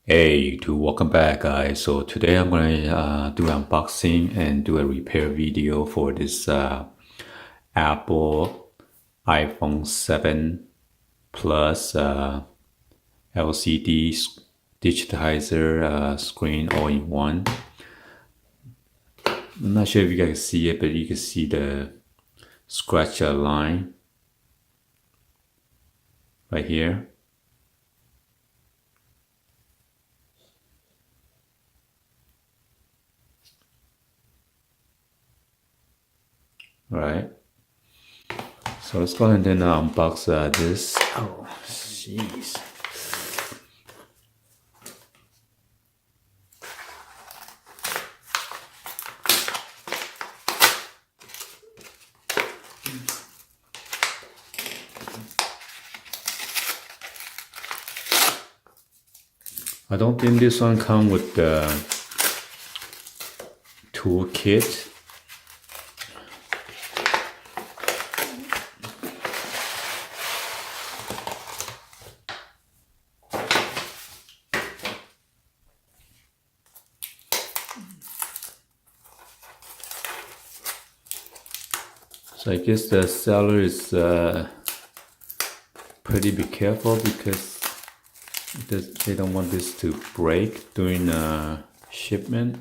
Hey, welcome back, guys. So today I'm gonna do unboxing and do a repair video for this Apple iPhone 7 Plus LCD digitizer screen all in one. I'm not sure if you guys can see it, but you can see the scratch line right here. All right. So let's go ahead and unbox this. Oh, jeez. I don't think this one comes with the toolkit. So I guess the seller is pretty be careful because they don't want this to break during shipment.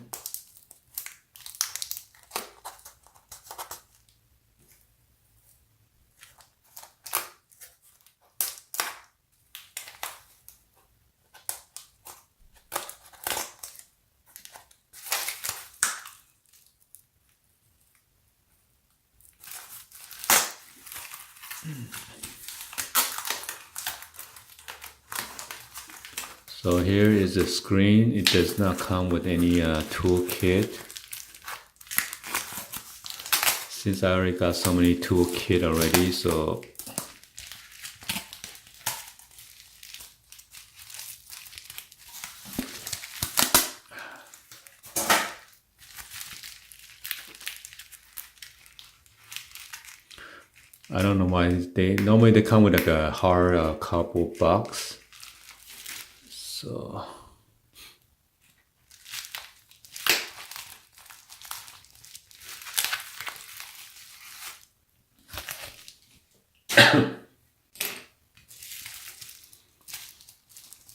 So here is the screen. It does not come with any toolkit. Since I already got so many toolkit already, so I don't know why they normally come with like a hard cardboard box. So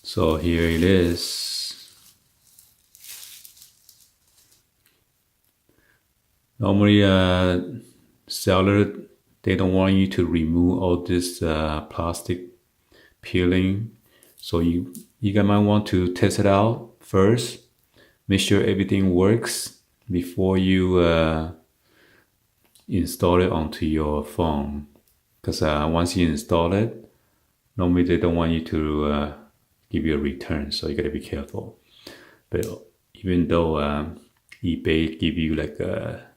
so here it is. Normally seller, they don't want you to remove all this plastic peeling, so you might want to test it out first. Make sure everything works before you install it onto your phone, because once you install it, normally they don't want you to give you a return, so you gotta be careful. But even though eBay give you like a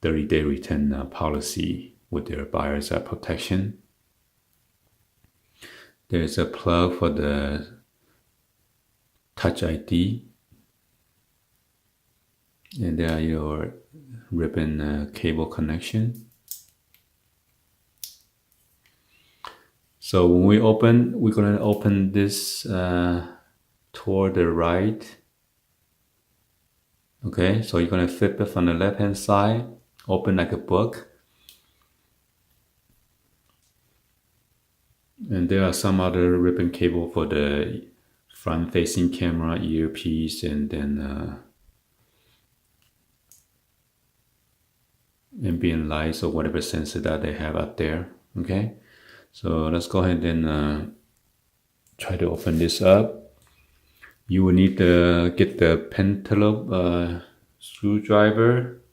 30-day return policy with their buyer's protection, there's a plug for the Touch ID, and there are your ribbon cable connection. So when we're gonna open this toward the right. Okay, so you're gonna flip it from the left hand side, open like a book. And there are some other ribbon cable for the front facing camera, earpiece, and then ambient lights or whatever sensor that they have up there. Okay, so let's go ahead and try to open this up. You will need to get the pentalobe screwdriver,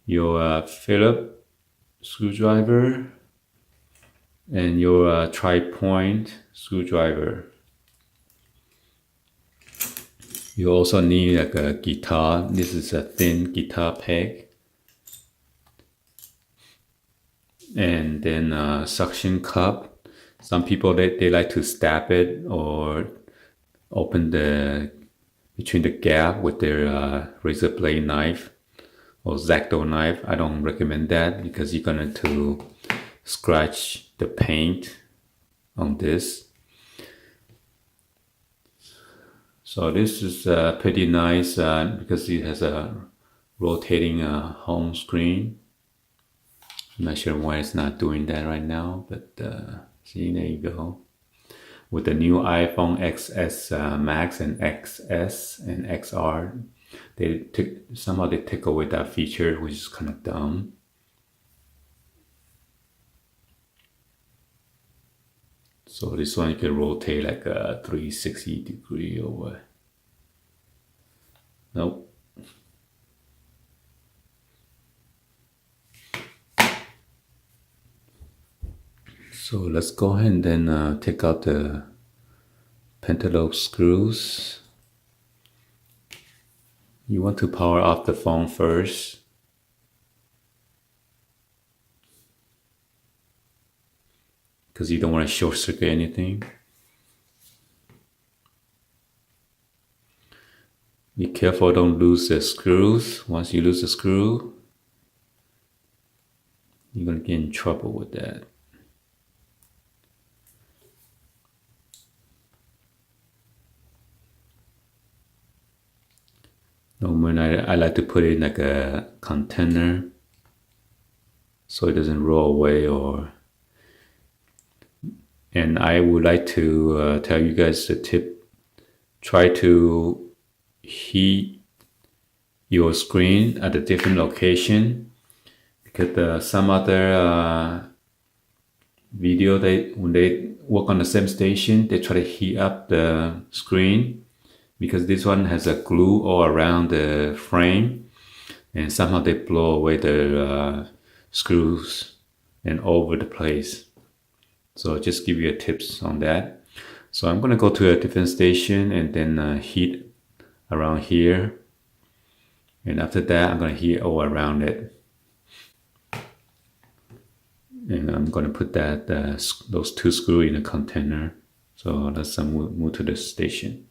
your Phillips screwdriver, and your tri-point screwdriver. You also need like a guitar. This is a thin guitar peg. And then a suction cup. Some people, they like to stab it or open between the gap with their razor blade knife or X-Acto knife. I don't recommend that because you're going to scratch the paint on this. So this is pretty nice because it has a rotating home screen. I'm not sure why it's not doing that right now, but see, there you go. With the new iPhone XS Max and XS and XR, somehow they took away that feature, which is kind of dumb. So this one you can rotate like a 360 degree or what? Nope. So let's go ahead and then take out the pentalobe screws. You want to power off the phone first. Because you don't want to short circuit anything. Be careful, don't lose the screws. Once you lose the screw, you're going to get in trouble with that. Normally, I like to put it in like a container so it doesn't roll away and I would like to tell you guys the tip. Try to heat your screen at a different location because some other video, when they work on the same station, they try to heat up the screen because this one has a glue all around the frame and somehow they blow away the screws and all over the place. So just give you a tips on that. So I'm gonna go to a different station and then heat around here, and after that I'm gonna heat all around it, and I'm gonna put that those two screws in a container. So let's move to the station.